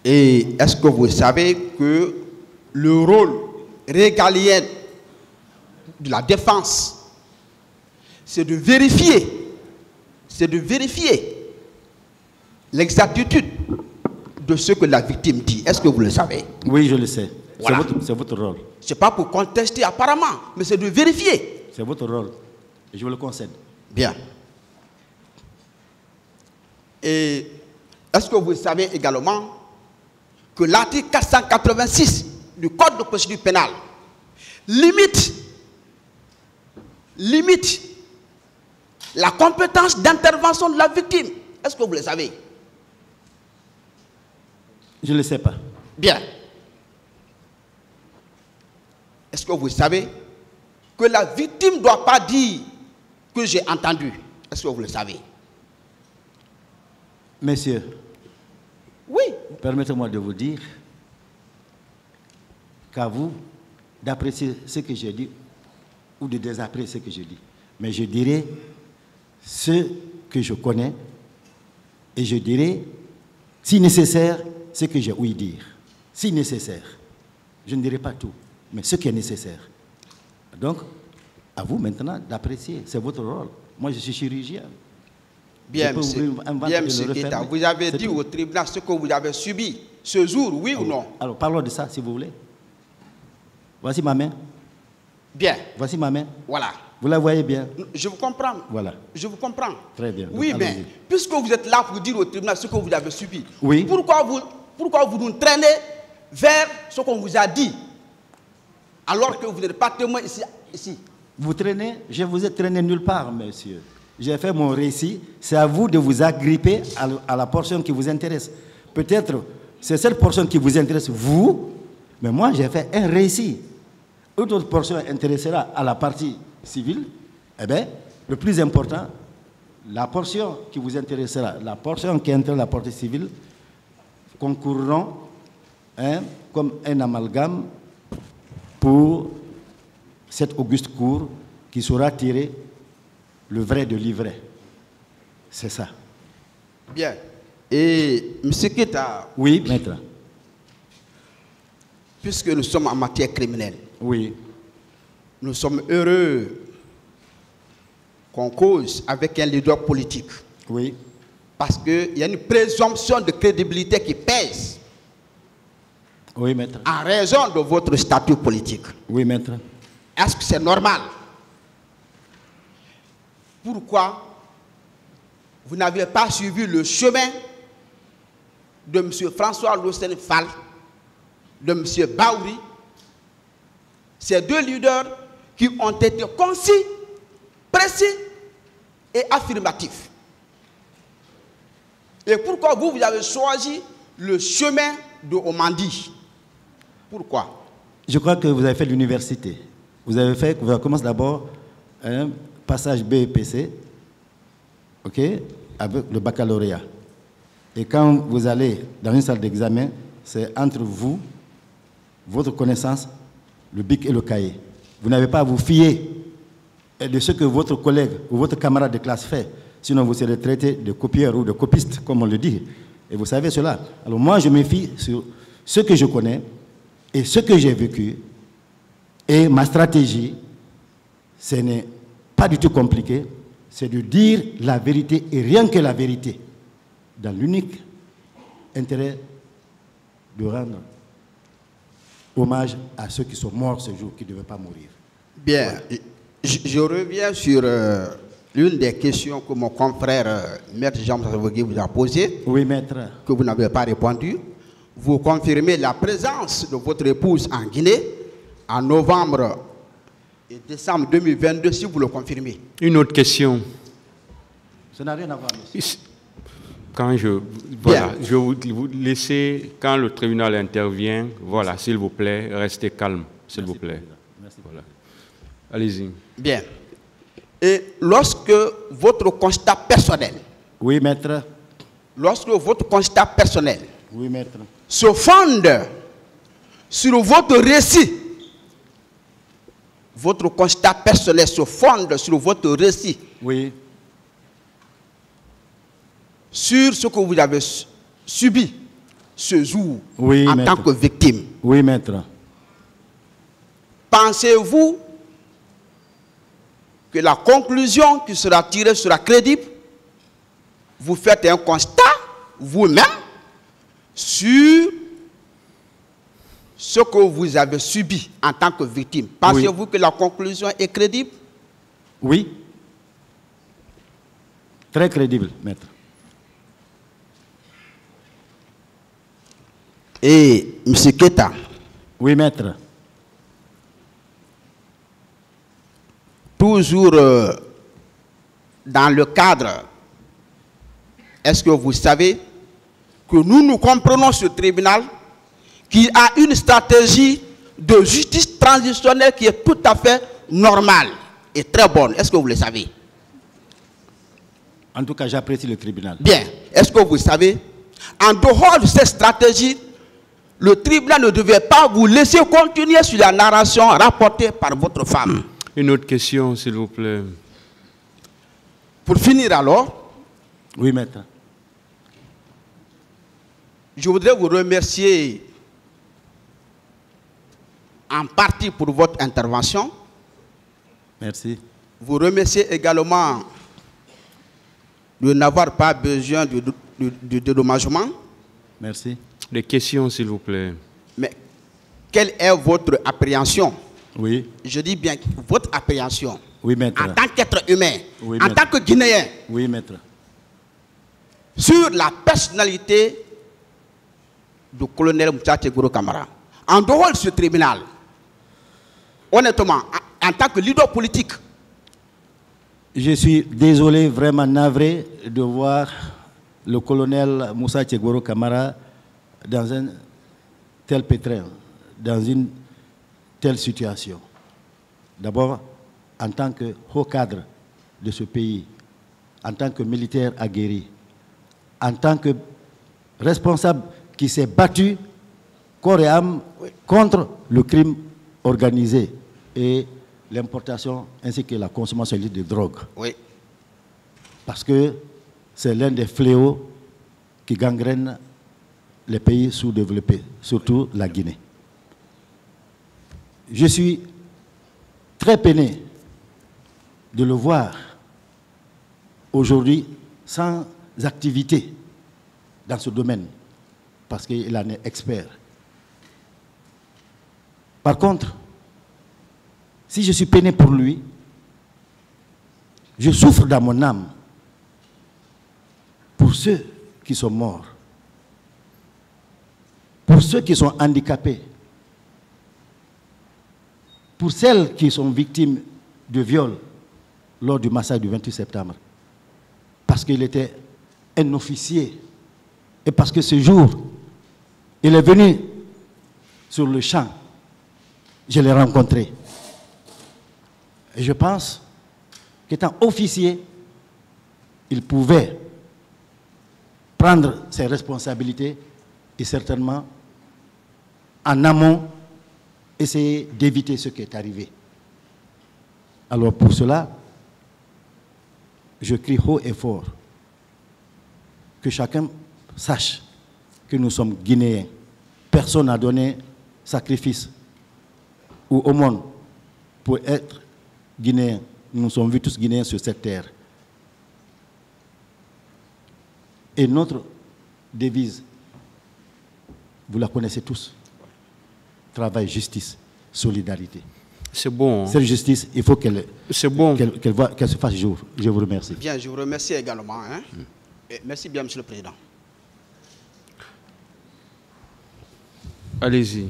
Et est-ce que vous savez que le rôle régalien de la défense, c'est de vérifier l'exactitude de ce que la victime dit. Est-ce que vous le savez? Oui, je le sais. Voilà. C'est votre rôle. Ce n'est pas pour contester apparemment, mais c'est de vérifier. C'est votre rôle. Et je vous le concède. Bien. Et est-ce que vous savez également que l'article 486 du Code de procédure pénale limite la compétence d'intervention de la victime? Est-ce que vous le savez? Je ne le sais pas. Bien. Est-ce que vous savez que la victime ne doit pas dire que j'ai entendu? Est-ce que vous le savez? Messieurs, Oui. permettez-moi de vous dire qu'à vous d'apprécier ce que j'ai dit ou de désapprécier ce que je dis. Mais je dirai ce que je connais et je dirai, si nécessaire, ce que j'ai ouï dire. Si nécessaire. Je ne dirai pas tout, mais ce qui est nécessaire. Donc, à vous maintenant d'apprécier. C'est votre rôle. Moi, je suis chirurgien. Bien, monsieur Keita, vous avez dit au tribunal ce que vous avez subi ce jour, oui ou non? Alors, parlons de ça, si vous voulez. Voici ma main. Bien. Voici ma main. Voilà. Vous la voyez bien? Je vous comprends. Voilà. Je vous comprends. Très bien. Oui, donc, mais puisque vous êtes là pour dire au tribunal ce que vous avez subi, oui. Pourquoi vous nous traînez vers ce qu'on vous a dit alors que vous n'êtes pas témoin ici? Vous traînez? Je vous ai traîné nulle part, monsieur. J'ai fait mon récit. C'est à vous de vous agripper à la portion qui vous intéresse. Peut-être c'est cette portion qui vous intéresse, vous, mais moi j'ai fait un récit. Une autre portion intéressera à la partie civile. Eh bien, le plus important, la portion qui vous intéressera, la portion qui intéresse la partie civile, concourront comme un amalgame pour cette auguste cour qui saura tirer le vrai de l'ivraie. C'est ça. Bien. Et M. Keita. Oui, maître. Puisque nous sommes en matière criminelle. Oui. Nous sommes heureux qu'on cause avec un leader politique. Oui. Parce qu'il y a une présomption de crédibilité qui pèse. Oui, maître. En raison de votre statut politique. Oui, maître. Est-ce que c'est normal? Pourquoi vous n'avez pas suivi le chemin de M. François Loscène Fall, de M. Baouri, ces deux leaders qui ont été concis, précis et affirmatifs? Et pourquoi vous avez choisi le chemin de Omandi? Pourquoi? Je crois que vous avez fait l'université. Vous avez commencé d'abord un passage BEPC, ok, avec le baccalauréat. Et quand vous allez dans une salle d'examen, c'est entre vous, votre connaissance, le bic et le cahier. Vous n'avez pas à vous fier de ce que votre collègue ou votre camarade de classe fait. Sinon, vous serez traité de copieur ou de copiste, comme on le dit. Et vous savez cela. Alors moi, je me fie sur ce que je connais et ce que j'ai vécu. Et ma stratégie, ce n'est pas du tout compliqué, c'est de dire la vérité et rien que la vérité, dans l'unique intérêt de rendre hommage à ceux qui sont morts ce jour, qui ne devaient pas mourir. Bien, voilà. Je reviens sur l'une des questions que mon confrère Maître Jean Savogui vous a posées. Oui, maître. Que vous n'avez pas répondu. Vous confirmez la présence de votre épouse en Guinée en novembre et décembre 2022, si vous le confirmez. Une autre question. Ça n'a rien à voir, monsieur. Quand je vais vous laisser, quand le tribunal intervient, voilà, s'il vous plaît, restez calme, s'il vous plaît. Merci. Voilà. Allez-y. Bien. Et lorsque votre constat personnel, oui, maître. Lorsque votre constat personnel, oui, maître, se fonde sur votre récit, votre constat personnel se fonde sur votre récit, oui, sur ce que vous avez subi, ce jour Oui, en maître. tant que victime. Oui, maître. Pensez-vous que la conclusion qui sera tirée sera crédible? Vous faites un constat vous-même sur ce que vous avez subi en tant que victime. Pensez-vous que la conclusion est crédible? Oui. Très crédible, maître. Et M. Keita, Oui, maître. toujours dans le cadre, est-ce que vous savez que nous comprenons ce tribunal qui a une stratégie de justice transitionnelle qui est tout à fait normale et très bonne? Est-ce que vous le savez? En tout cas, j'apprécie le tribunal. Bien. Est-ce que vous savez, en dehors de cette stratégie, le tribunal ne devait pas vous laisser continuer sur la narration rapportée par votre femme? Une autre question, s'il vous plaît. Pour finir alors, Oui, maître. je voudrais vous remercier en partie pour votre intervention. Merci. Vous remercier également de n'avoir pas besoin de dédommagement. Merci. Des questions, s'il vous plaît. Mais quelle est votre appréhension? Oui. Je dis bien votre appréhension. Oui, maître. En tant qu'être humain, Oui, en maître. tant que Guinéen, Oui, maître. sur la personnalité du colonel Moussa Tegoro Camara. En dehors de ce tribunal, honnêtement, en tant que leader politique, Je suis désolé, vraiment navré de voir le colonel Moussa Tegoro Camara dans un tel pétrin, dans une telle situation. D'abord, en tant que haut cadre de ce pays, en tant que militaire aguerri, en tant que responsable qui s'est battu corps et âme contre le crime organisé et l'importation ainsi que la consommation illicite de drogue. oui, Parce que c'est l'un des fléaux qui gangrènent les pays sous-développés, surtout la Guinée. Je suis très peiné de le voir aujourd'hui sans activité dans ce domaine, parce qu'il en est expert. Par contre, si je suis peiné pour lui, je souffre dans mon âme pour ceux qui sont morts, pour ceux qui sont handicapés, pour celles qui sont victimes de viol lors du massacre du 28 septembre. Parce qu'il était un officier et parce que ce jour, il est venu sur le champ, je l'ai rencontré. Et je pense qu'étant officier, il pouvait prendre ses responsabilités et certainement, en amont, essayer d'éviter ce qui est arrivé. Alors pour cela, je crie haut et fort que chacun sache que nous sommes Guinéens. Personne n'a donné sacrifice ou aumône pour être Guinéens. Nous sommes vus tous Guinéens sur cette terre. Et notre devise, vous la connaissez tous. Travail, justice, solidarité. C'est bon. Hein? Cette justice, il faut qu'elle Bon. qu'elle se fasse jour. Je vous remercie. bien, je vous remercie également. Hein. Et merci bien, Monsieur le Président. Allez-y.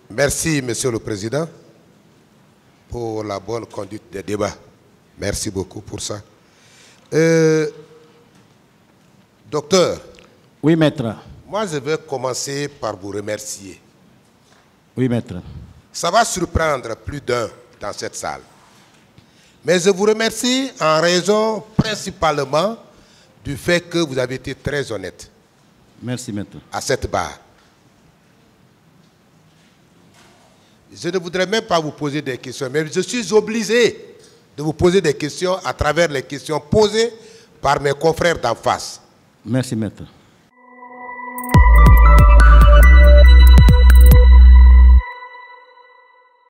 Merci, Monsieur le Président, pour la bonne conduite des débats. Merci beaucoup pour ça. Docteur, Oui, maître. moi je vais commencer par vous remercier. Oui, maître. Ça va surprendre plus d'un dans cette salle. Mais je vous remercie en raison principalement du fait que vous avez été très honnête Merci, maître. à cette barre. je ne voudrais même pas vous poser des questions, mais je suis obligé de vous poser des questions à travers les questions posées par mes confrères d'en face. Merci, maître.